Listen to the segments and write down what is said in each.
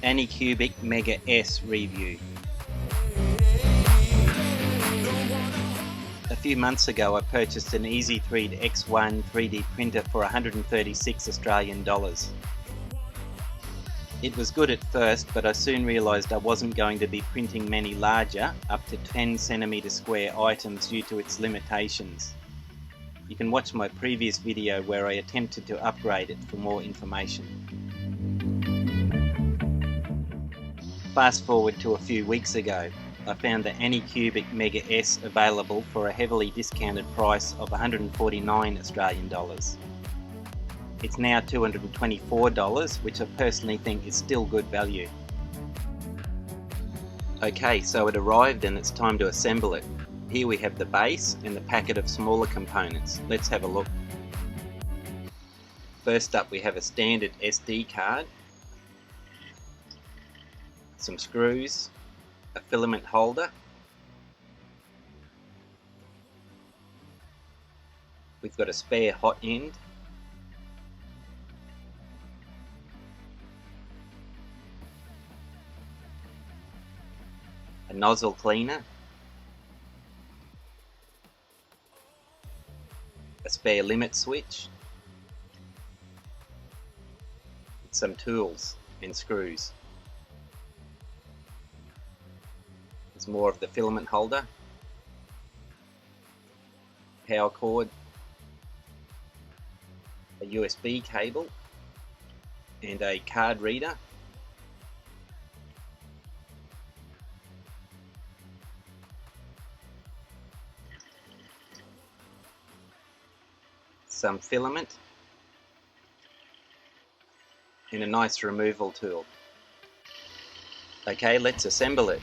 Anycubic Mega S review. A few months ago I purchased an EZ3 X1 3D printer for 136 Australian dollars. It was good at first, but I soon realised I wasn't going to be printing many larger, up to 10 cm square items due to its limitations. You can watch my previous video where I attempted to upgrade it for more information. Fast forward to a few weeks ago, I found the Anycubic Mega S available for a heavily discounted price of 149 Australian dollars. It's now $224, which I personally think is still good value. Okay, so it arrived and it's time to assemble it. Here we have the base and the packet of smaller components. Let's have a look. First up we have a standard SD card, some screws, a filament holder, we've got a spare hot end, a nozzle cleaner, a spare limit switch, some tools and screws. There's more of the filament holder, power cord, a USB cable and a card reader. Some filament and a nice removal tool. Okay, let's assemble it.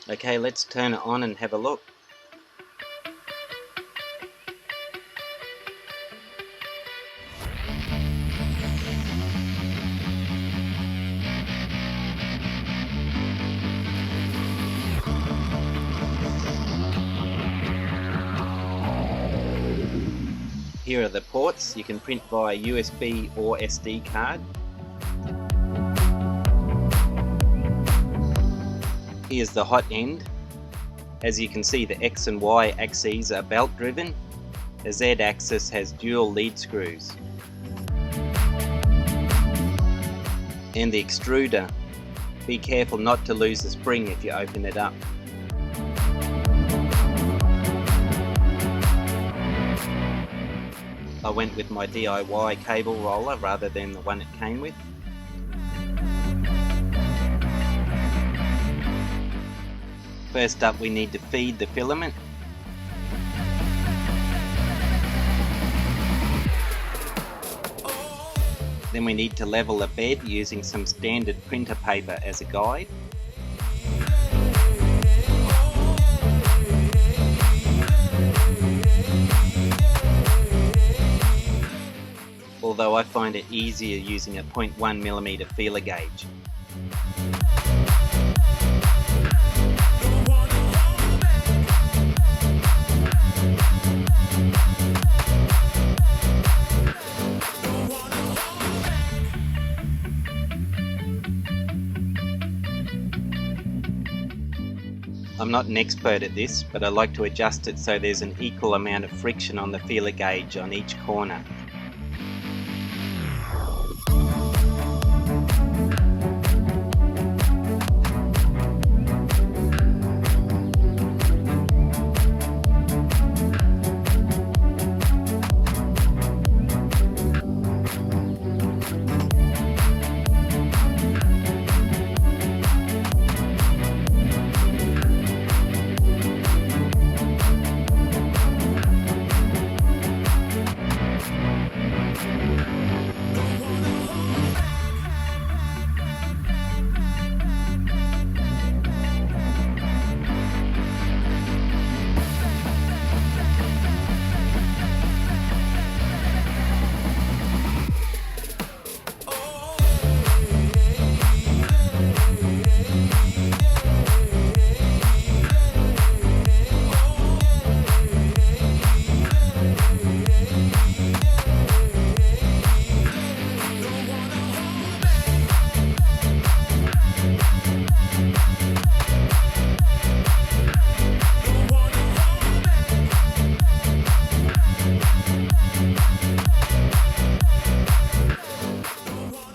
Okay, let's turn it on and have a look. Here are the ports. You can print via USB or SD card. Here's the hot end. As you can see, the X and Y axes are belt driven. The Z axis has dual lead screws. And the extruder. Be careful not to lose the spring if you open it up. I went with my DIY cable roller rather than the one it came with. First up, we need to feed the filament. Then we need to level the bed using some standard printer paper as a guide. Although I find it easier using a 0.1mm feeler gauge. I'm not an expert at this, but I like to adjust it so there's an equal amount of friction on the feeler gauge on each corner.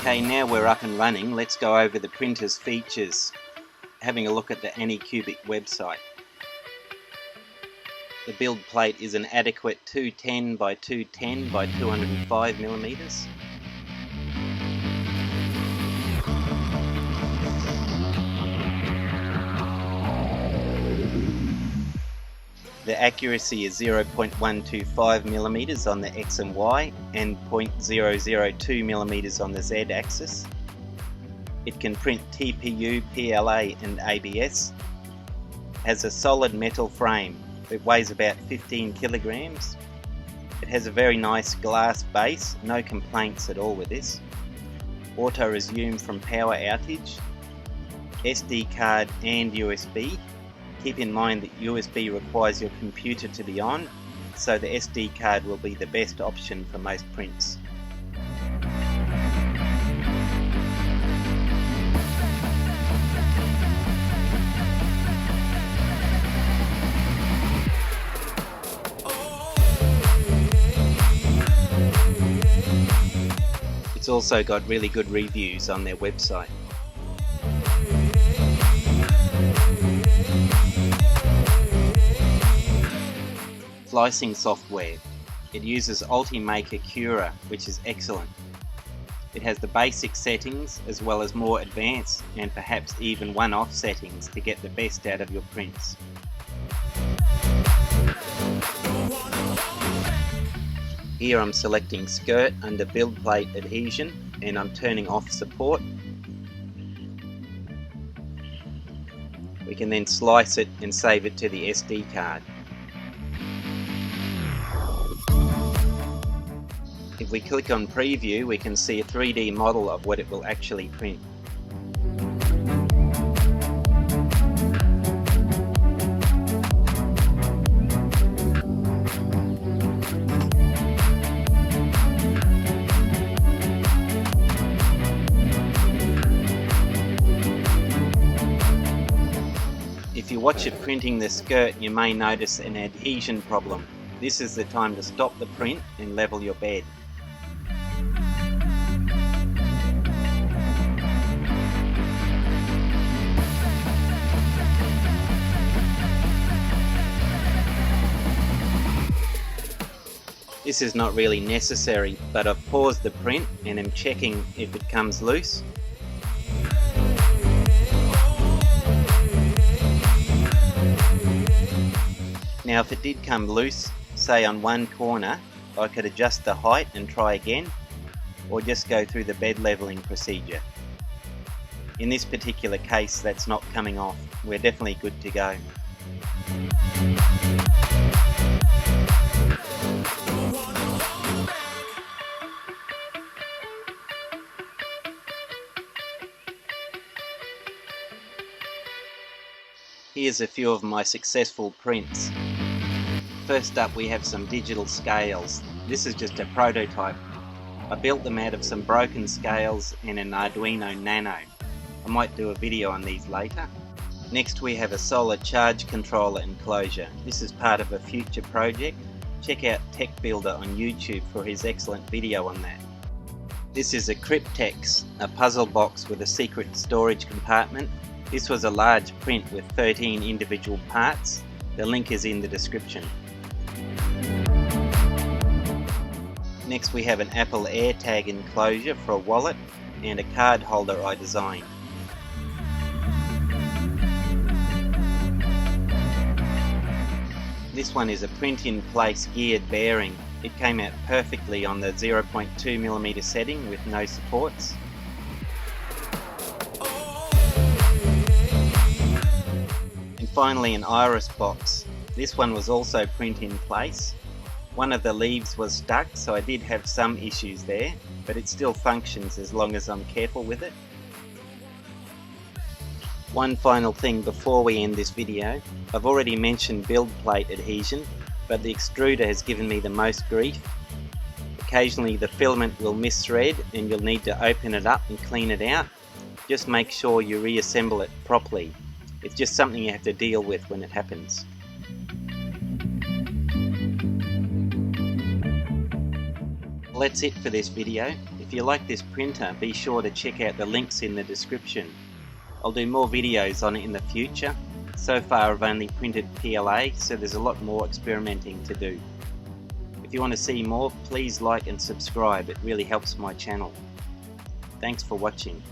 Okay, now we're up and running, let's go over the printer's features, having a look at the Anycubic website. The build plate is an adequate 210 by 210 by 205mm. The accuracy is 0.125mm on the X and Y and 0.002mm on the Z axis. It can print TPU, PLA and ABS. Has a solid metal frame. It weighs about 15 kilograms. It has a very nice glass base, no complaints at all with this. Auto resume from power outage. SD card and USB. Keep in mind that USB requires your computer to be on, so the SD card will be the best option for most prints. It's also got really good reviews on their website. Slicing software. It uses Ultimaker Cura, which is excellent. It has the basic settings as well as more advanced and perhaps even one-off settings to get the best out of your prints. Here I'm selecting skirt under build plate adhesion and I'm turning off support. We can then slice it and save it to the SD card. If we click on preview, we can see a 3D model of what it will actually print. If you watch it printing the skirt, you may notice an adhesion problem. This is the time to stop the print and level your bed. This is not really necessary, but I've paused the print and am checking if it comes loose. Now if it did come loose, say on one corner, I could adjust the height and try again, or just go through the bed leveling procedure. In this particular case, that's not coming off. We're definitely good to go. Here's a few of my successful prints. First up, we have some digital scales. This is just a prototype. I built them out of some broken scales and an Arduino Nano. I might do a video on these later. Next we have a solar charge controller enclosure. This is part of a future project. Check out Tech Builder on YouTube for his excellent video on that. This is a Cryptex, a puzzle box with a secret storage compartment. This was a large print with 13 individual parts. The link is in the description. Next we have an Apple AirTag enclosure for a wallet and a card holder I designed. This one is a print-in-place geared bearing. It came out perfectly on the 0.2mm setting with no supports. And finally an iris box. This one was also print in place. One of the leaves was stuck, so I did have some issues there, but it still functions as long as I'm careful with it. One final thing before we end this video. I've already mentioned build plate adhesion, but the extruder has given me the most grief. Occasionally the filament will misthread and you'll need to open it up and clean it out. Just make sure you reassemble it properly. It's just something you have to deal with when it happens. Well, that's it for this video. If you like this printer, be sure to check out the links in the description. I'll do more videos on it in the future. So far I've only printed PLA, so there's a lot more experimenting to do. If you want to see more, please like and subscribe. It really helps my channel. Thanks for watching.